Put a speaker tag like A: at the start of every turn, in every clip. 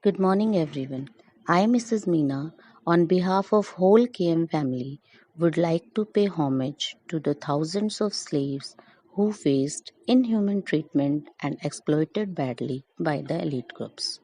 A: Good morning, everyone. I, Mrs. Meena, on behalf of whole KM family, would like to pay homage to the thousands of slaves who faced inhuman treatment and exploited badly by the elite groups.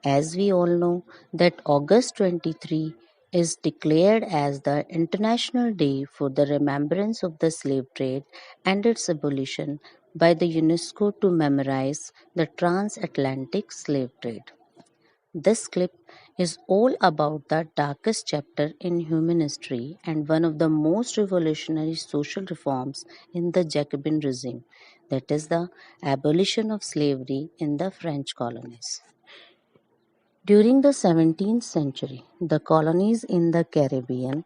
A: As we all know that August 23 is declared as the International Day for the Remembrance of the Slave Trade and its abolition by the UNESCO to memorize the transatlantic slave trade. This clip is all about the darkest chapter in human history and one of the most revolutionary social reforms in the Jacobin regime, that is, the abolition of slavery in the French colonies. During the 17th century, the colonies in the Caribbean,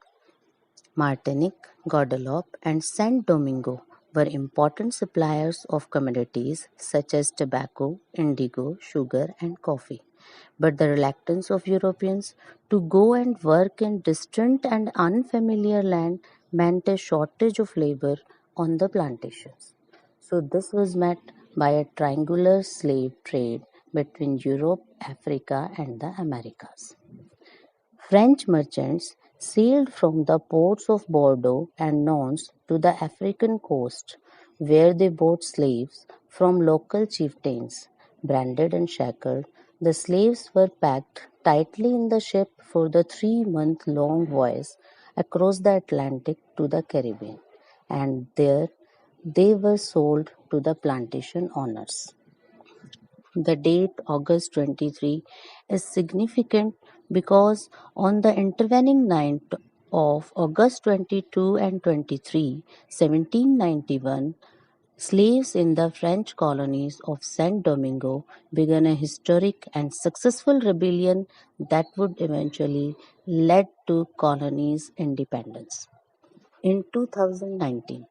A: Martinique, Guadeloupe, and Saint Domingo were important suppliers of commodities such as tobacco, indigo, sugar, and coffee. But the reluctance of Europeans to go and work in distant and unfamiliar land meant a shortage of labor on the plantations. So, this was met by a triangular slave trade between Europe, Africa, and the Americas. French merchants sailed from the ports of Bordeaux and Nantes to the African coast, where they bought slaves from local chieftains. Branded and shackled, the slaves were packed tightly in the ship for the 3-month-long voyage across the Atlantic to the Caribbean, and there they were sold to the plantation owners. The date August 23 is significant because on the intervening night of August 22 and 23, 1791, slaves in the French colonies of Saint Domingo began a historic and successful rebellion that would eventually lead to colonies' independence. In 2019,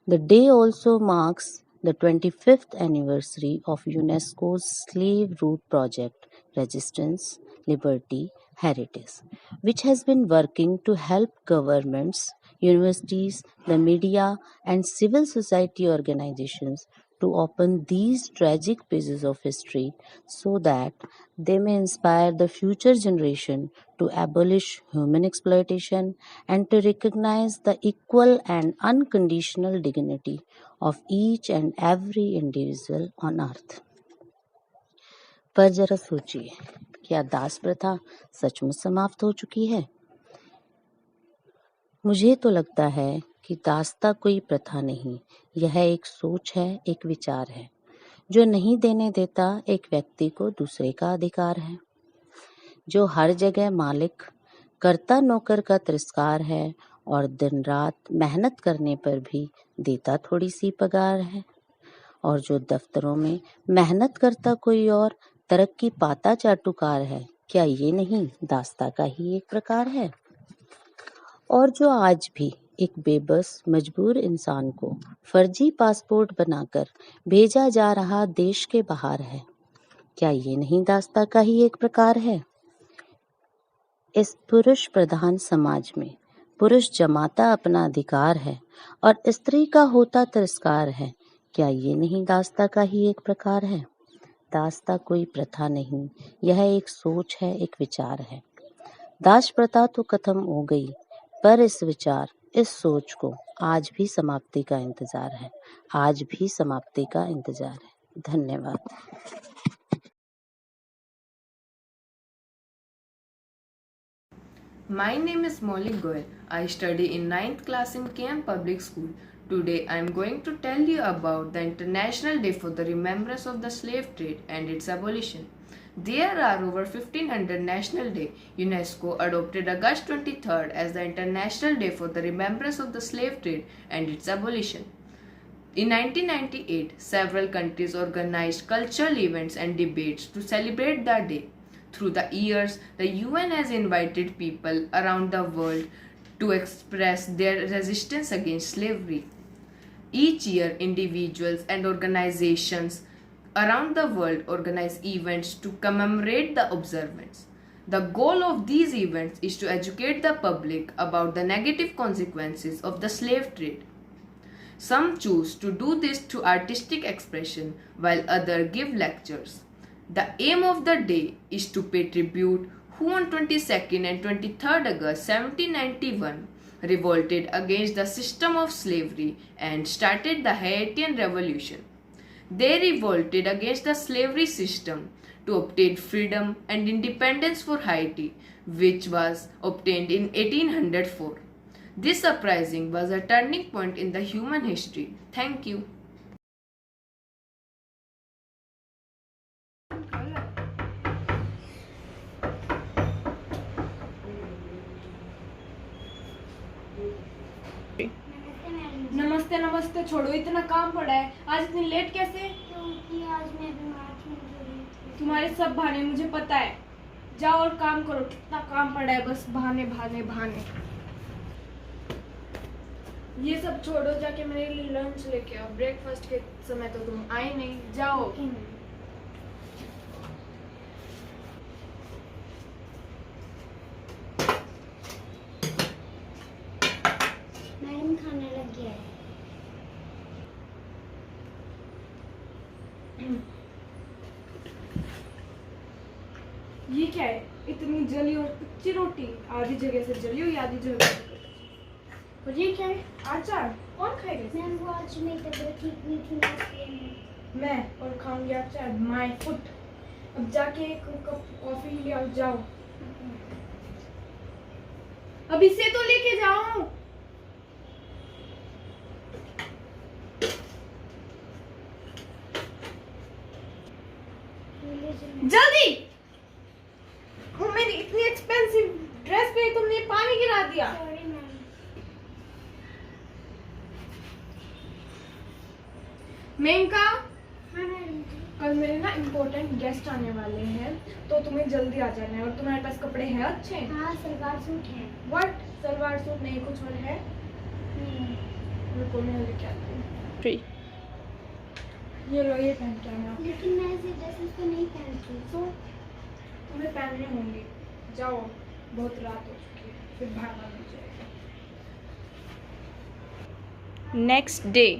A: the day also marks the 25th anniversary of UNESCO's Slave Route Project Resistance, Liberty, Heritage, which has been working to help governments, universities, the media, and civil society organizations to open these tragic pages of history so that they may inspire the future generation to abolish human exploitation and to recognize the equal and unconditional dignity of each and every individual on earth. पर जरा सोचिए, क्या दास प्रथा सचमुच समाप्त हो चुकी है? मुझे तो लगता है कि दासता कोई प्रथा नहीं, यह एक सोच है, एक विचार है, जो नहीं देने देता एक व्यक्ति को दूसरे का अधिकार है, जो हर जगह मालिक, कर्ता नौकर का तिरस्कार है और दिन रात मेहनत करने पर भी देता थोड़ी सी पगार है, और जो दफ्तरों में मेहनत करता कोई और तरक्की पाता चाटुकार है, क्या ये नहीं दासता का ही एक प्रकार है? और जो आज भी एक बेबस मजबूर इंसान को फर्जी पासपोर्ट बनाकर भेजा जा रहा देश के बाहर है, क्या ये नहीं दासता का ही एक प्रकार है? इस पुरुष प्रधान समाज में पुरुष जमाता अपना अधिकार है और स्त्री का होता तिरस्कार है, क्या ये नहीं दासता का ही एक प्रकार है? दासता कोई प्रथा नहीं, यह एक सोच है, एक विचार है। दास प्रथा तो खत्म हो गई, पर इस विचार, इस सोच को आज भी समाप्ति का इंतजार है, आज भी समाप्ति का इंतजार है। धन्यवाद।
B: My name is Molly Goel. I study in 9th class in KM Public School. Today I am going to tell you about the International Day for the Remembrance of the Slave Trade and its abolition. There are over 1500 national days. UNESCO adopted August 23rd as the International Day for the Remembrance of the Slave Trade and its abolition. In 1998, several countries organized cultural events and debates to celebrate the day. Through the years, the UN has invited people around the world to express their resistance against slavery. Each year, individuals and organizations around the world organize events to commemorate the observance. The goal of these events is to educate the public about the negative consequences of the slave trade. Some choose to do this through artistic expression while others give lectures. The aim of the day is to pay tribute who on 22nd and 23rd August 1791 revolted against the system of slavery and started the Haitian Revolution. They revolted against the slavery system to obtain freedom and independence for Haiti, which was obtained in 1804. This uprising was a turning point in the human history. Thank you.
C: नमस्ते नमस्ते, छोड़ो, इतना काम पड़ा है। आज इतनी late कैसे?
D: क्योंकि आज मैं बीमार थी, मुझे ली थी।
C: तुम्हारे सब बहाने मुझे पता है। जाओ और काम करो, कितना काम पड़ा है, बस बहाने बहाने बहाने। ये सब छोड़ो, जाके मेरे लिए लंच लेके आओ। ब्रेकफास्ट के समय तो तुम आए नहीं। जाओ।
D: मैडम खाना लग गया है।
C: ये क्या है? इतनी जली और कच्ची रोटी, आधी जगह से जली हुई, आधी जगह से कच्ची। और ये क्या है? अचार। कौन खाएगा?
D: मैम वो आज मेरी तबीयत ठीक नहीं थी,
C: मैं और खाऊंगी अचार। My foot. अब जाके एक कप कॉफी ले आओ। जाओ। अब इसे तो लेके जाओ। जल्दी। वो मेरी इतनी एक्सपेंसिव ड्रेस पे तुमने पानी गिरा दिया।
D: Sorry ma'am.
C: मेनका,
D: हाँ मैडम।
C: कल मेरे ना इम्पोर्टेंट गेस्ट आने वाले हैं, तो तुम्हें जल्दी आ जाना है। और तुम्हारे पास कपड़े हैं अच्छे?
D: हाँ सलवार सूट है।
C: व्हाट? सलवार सूट नहीं, कुछ और है? रुको मैं लेके आती हूँ। ये लो, ये पहन के आना।
D: लेकिन मैं ऐसे ड्रेसेस तो नहीं पहनती।
C: तो तुम्हें पहनने होंगे। जाओ, बहुत रात हो चुकी है, फिर भागा नहीं जाएगा।
B: Next day.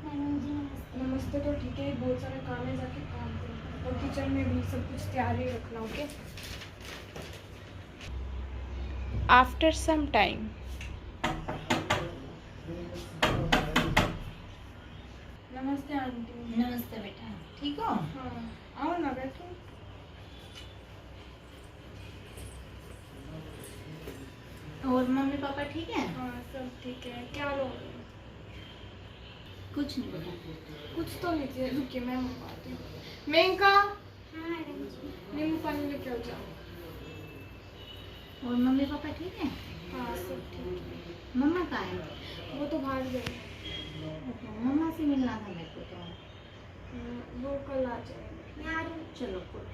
D: मैडम जी नमस्ते।
C: नमस्ते। तो ठीक है, बहुत सारे काम है, जाके काम करो। और किचन में भी सब कुछ तैयारी रखना। ओके?
B: After some time.
C: नमस्ते आंटी।
E: नमस्ते बेटा, ठीक हो?
C: हाँ, आओ ना, बैठो।
E: और मम्मी पापा ठीक है?
C: हाँ सब ठीक है। क्या लो?
E: कुछ नहीं बेटा।
C: कुछ तो नहीं चाहिए, रुकिए मैं मंगवाती हूँ। मेनका,
D: हाँ मैडम जी।
C: नींबू पानी लेके आओ। जाओ।
E: और मम्मी पापा ठीक है?
C: हाँ सब ठीक है।
E: मम्मा कहाँ है?
C: वो तो बाहर गए।
E: मम्मा से मिलना था मेरे को तो।
C: वो कल आ जाएंगे।
D: मैं आ रही हूँ।
E: चलो कोई।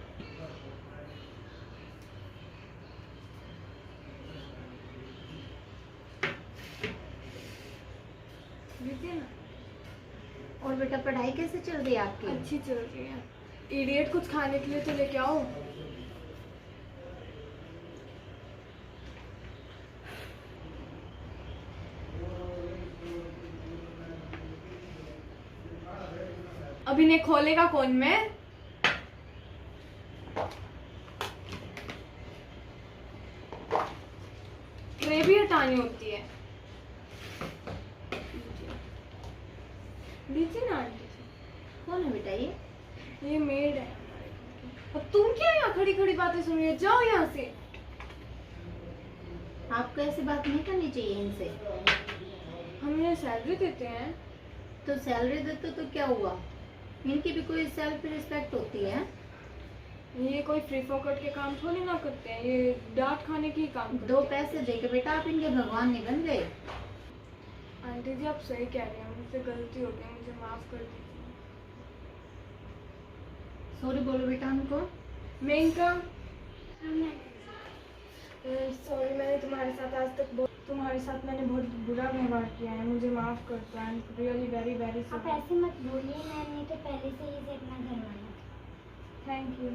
C: दीजिए ना।
E: और बेटा पढ़ाई कैसे चल रही है आपकी?
C: अच्छी चल रही है। इडियट, कुछ खाने के लिए तो लेके आओ। अब इन्हें खोलेगा कौन? मैं? ट्रे भी हटानी होती है। लीजिए ना आंटी जी।
E: कौन है बेटा ये?
C: ये मेड है हमारे घर की। अब तुम क्या यहाँ खड़ी खड़ी बातें सुन रही हो? जाओ यहाँ से।
E: आपको ऐसी बात नहीं करनी चाहिए इनसे।
C: हमें सैलरी देते हैं।
E: तो सैलरी देते तो क्या हुआ? इनकी भी कोई सेल्फ रिस्पेक्ट होती है।
C: ये कोई फ्री फोकट के काम थोड़ी ना करते हैं, ये डांट खाने की काम करते
E: दो
C: हैं।
E: पैसे देके बेटा आप इनके भगवान नहीं बन गए।
C: आंटी जी आप सही कह रहे हैं, मुझसे गलती हो गई, मुझे माफ कर दीजिए।
E: सॉरी बोलो बेटा उनको।
C: मेनका,
D: हाँ मैडम।
C: सॉरी, मैंने तुम्हारे साथ आज तक तुम्हारे साथ मैंने बहुत बुरा व्यवहार किया है, मुझे माफ कर दो। I am really very very
D: आप
C: सॉरी।
D: ऐसे मत बोलिए, मैंने तो पहले से ही इसे अपना घर वाला था।
C: Thank you.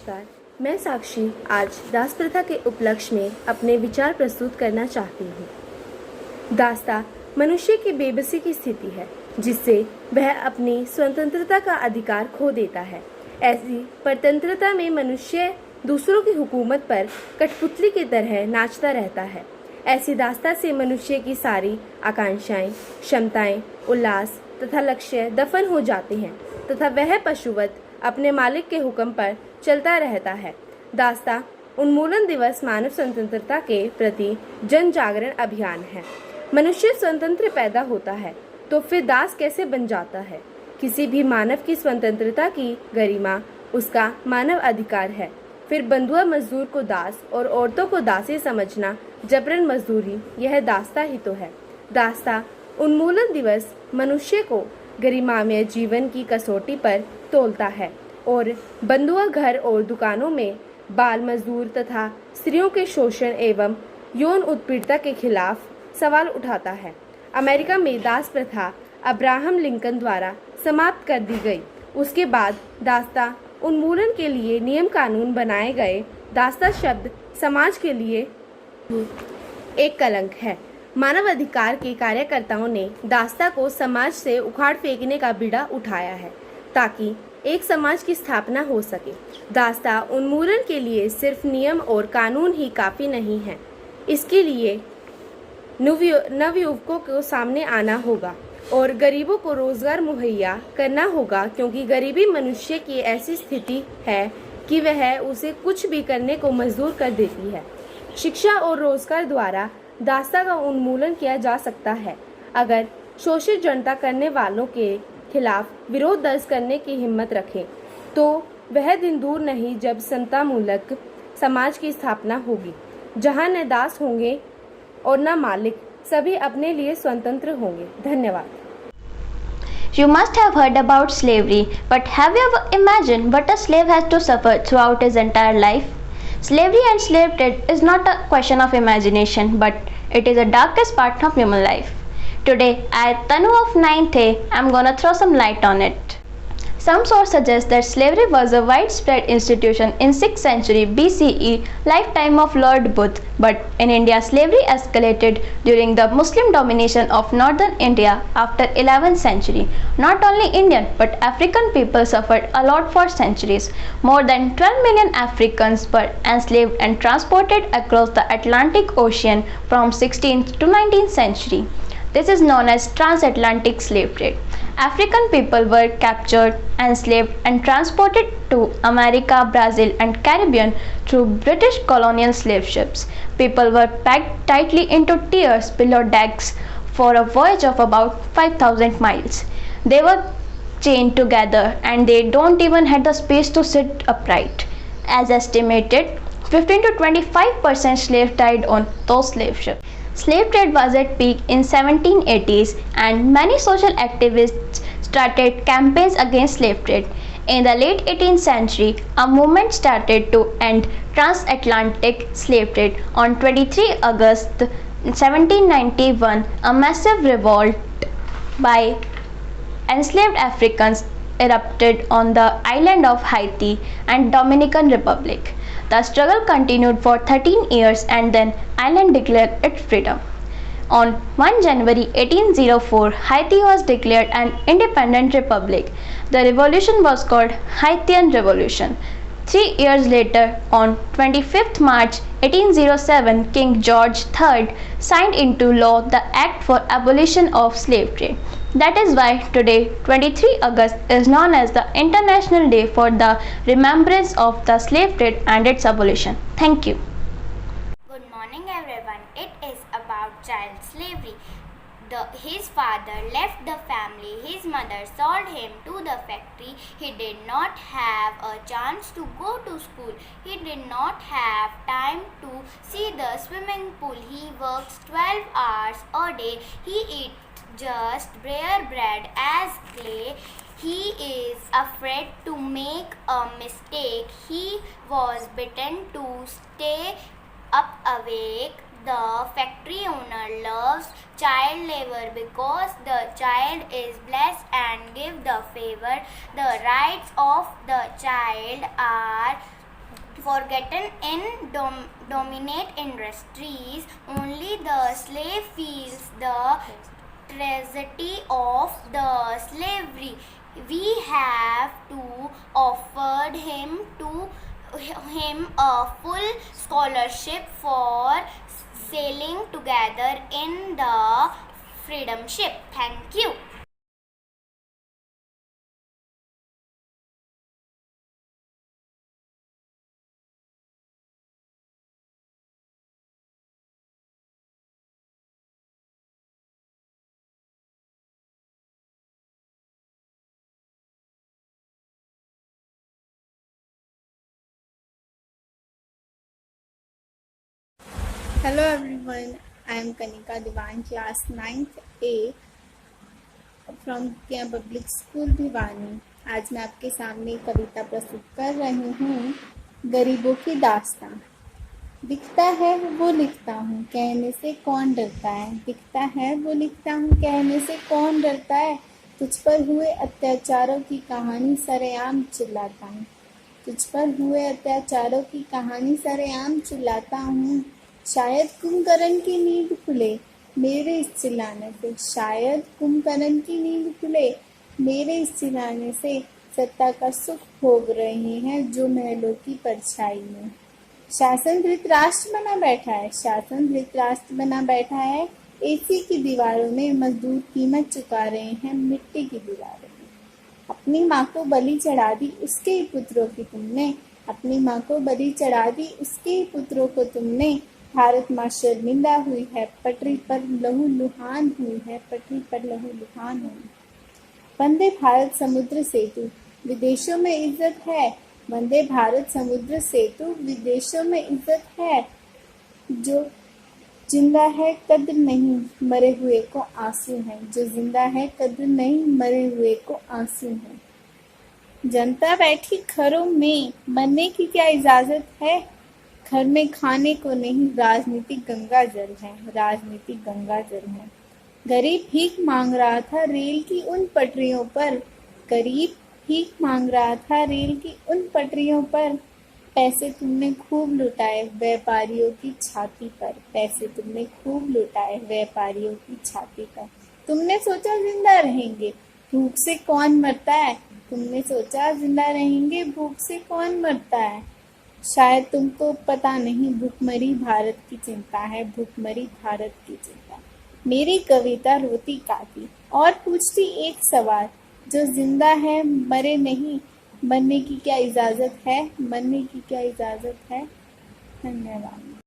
A: Start.
C: मैं साक्षी आज दास प्रथा के उपलक्ष्य में अपने विचार प्रस्तुत करना चाहती हूँ। दासता मनुष्य की बेबसी की स्थिति है जिससे वह अपनी स्वतंत्रता का अधिकार खो देता है। ऐसी परतंत्रता में मनुष्य दूसरों की हुकूमत पर कठपुतली की तरह नाचता रहता है। ऐसी दासता से मनुष्य की सारी आकांक्षाएं, क्षमताएं, उल्लास तथा लक्ष्य दफन हो जाते हैं तथा वह पशुवत अपने मालिक के हुक्म पर चलता रहता है। दासता उन्मूलन दिवस मानव स्वतंत्रता के प्रति जन जागरण अभियान है। मनुष्य स्वतंत्र पैदा होता है तो फिर दास कैसे बन जाता है? किसी भी मानव की स्वतंत्रता की गरिमा उसका मानव अधिकार है। फिर बंधुआ मजदूर को दास और औरतों को दासी समझना जबरन मजदूरी, यह दासता ही तो है। दासता उन्मूलन दिवस मनुष्य को गरिमामय जीवन की कसौटी पर तोलता है और बंधुआ घर और दुकानों में बाल मजदूर तथा स्त्रियों के शोषण एवं यौन उत्पीड़नता के खिलाफ सवाल उठाता है। अमेरिका में दास प्रथा अब्राहम लिंकन द्वारा समाप्त कर दी गई। उसके बाद दासता उन्मूलन के लिए नियम कानून बनाए गए। दासता शब्द समाज के लिए एक कलंक है। मानव अधिकार के कार्यकर्ताओं ने दासता को समाज से उखाड़ फेंकने का बीड़ा उठाया है ताकि एक समाज की स्थापना हो सके। दासता उन्मूलन के लिए सिर्फ नियम और कानून ही काफ़ी नहीं है। इसके लिए नवयुवकों को सामने आना होगा और गरीबों को रोजगार मुहैया करना होगा, क्योंकि गरीबी मनुष्य की ऐसी स्थिति है कि वह उसे कुछ भी करने को मजबूर कर देती है। शिक्षा और रोजगार द्वारा दासता का उन्मूलन किया जा सकता है। अगर शोषित जनता करने वालों के खिलाफ विरोध दर्ज करने की हिम्मत रखें तो वह दिन दूर नहीं जब समतामूलक समाज की स्थापना होगी, जहां न दास होंगे और न मालिक, सभी अपने लिए स्वतंत्र होंगे। धन्यवाद।
F: You must have heard about slavery, but have you ever imagined what a slave has to suffer throughout his entire life? Slavery and slave trade is not a question of imagination, but it is the darkest part of human life. Today, I, Tanu of 9th A, am gonna throw some light on it. Some sources suggest that slavery was a widespread institution in 6th century BCE, lifetime of Lord Buddha, but in India slavery escalated during the Muslim domination of northern India after 11th century. Not only Indian but African people suffered a lot for centuries. More than 12 million Africans were enslaved and transported across the Atlantic Ocean from 16th to 19th century. This is known as transatlantic slave trade. African people were captured, enslaved and transported to America, Brazil and Caribbean through British colonial slave ships. People were packed tightly into tiers below decks for a voyage of about 5,000 miles. They were chained together and they don't even have the space to sit upright. As estimated, 15 to 25% slaves died on those slave ships. Slave trade was at peak in 1780s and many social activists started campaigns against slave trade. In the late 18th century, a movement started to end transatlantic slave trade. On 23 August 1791, a massive revolt by enslaved Africans erupted on the island of Haiti and Dominican Republic. The struggle continued for 13 years and then Ireland declared its freedom. On 1 January 1804, Haiti was declared an independent republic. The revolution was called Haitian Revolution. 3 years later, on 25th March 1807, King George III signed into law the Act for Abolition of Slave Trade. That is why today, 23 August, is known as the International Day for the remembrance of the slave trade and its abolition. Thank you.
D: Good morning everyone. It is about child slavery. His father left the family. His mother sold him to the factory. He did not have a chance to go to school. He did not have time to see the swimming pool. He works 12 hours a day. He eats just bare bread as clay. He is afraid to make a mistake. He was bitten to stay up awake. The factory owner loves child labor because the child is blessed and give the favor. The rights of the child are forgotten in dominant industries. Only the slave feels the tragedy of the slavery. We have to offer him a full scholarship for sailing together in the freedom ship. Thank you.
G: Hello everyone, I am Kanika Diwan, class 9th A from came public school Bhiwani. आज मैं आपके सामने कविता प्रस्तुत कर रही हूँ, गरीबों की दास्तां। दिखता है वो लिखता हूँ, कहने से कौन डरता है। दिखता है वो लिखता हूँ, कहने से कौन डरता है। तुझ पर हुए अत्याचारों की कहानी सरेआम चिल्लाता हूँ। तुझ पर हुए अत्याचारों की कहानी सरेआम चिल्लाता हूँ। शायद कुंभकर्ण की नींद खुले मेरे इस चिल्लाने से। शायद कुंभकर्ण की नींद खुले मेरे इस चिल्लाने से। सत्ता का सुख भोग रहे हैं जो महलों की परछाई में। शासन धृतराष्ट्र बना बैठा है। शासन धृतराष्ट्र बना बैठा है। एसी की दीवारों में मजदूर कीमत चुका रहे हैं मिट्टी की दीवारों में। अपनी माँ को बलि चढ़ा दी उसके ही पुत्रों की तुमने। अपनी माँ को बलि चढ़ा दी उसके ही पुत्रों को तुमने। भारत माँ शर्मिंदा हुई है, पटरी पर लहू लुहान हुई है। पटरी पर लहू लुहान हुई। वंदे भारत समुद्र सेतु विदेशों में इज्जत है। वंदे भारत समुद्र सेतु विदेशों में इज्जत है। जो जिंदा है कद्र नहीं, मरे हुए को आंसू है। जो जिंदा है कद्र नहीं, मरे हुए को आंसू है। जनता बैठी घरों में, मरने की क्या इजाजत है। घर में खाने को नहीं, राजनीतिक गंगा जल है। राजनीतिक गंगा जल है। गरीब भीख मांग रहा था रेल की उन पटरियों पर। गरीब भीख मांग रहा था रेल की उन पटरियों पर। पैसे तुमने खूब लुटाए व्यापारियों की छाती पर। पैसे तुमने खूब लुटाए व्यापारियों की छाती पर। तुमने सोचा जिंदा रहेंगे, भूख से कौन मरता है। तुमने सोचा जिंदा रहेंगे, भूख से कौन मरता है। शायद तुमको पता नहीं, भूखमरी भारत की चिंता है। भूखमरी भारत की चिंता। मेरी कविता रोती गाती और पूछती एक सवाल, जो जिंदा है मरे नहीं, मरने की क्या इजाजत है। मरने की क्या इजाजत है। धन्यवाद।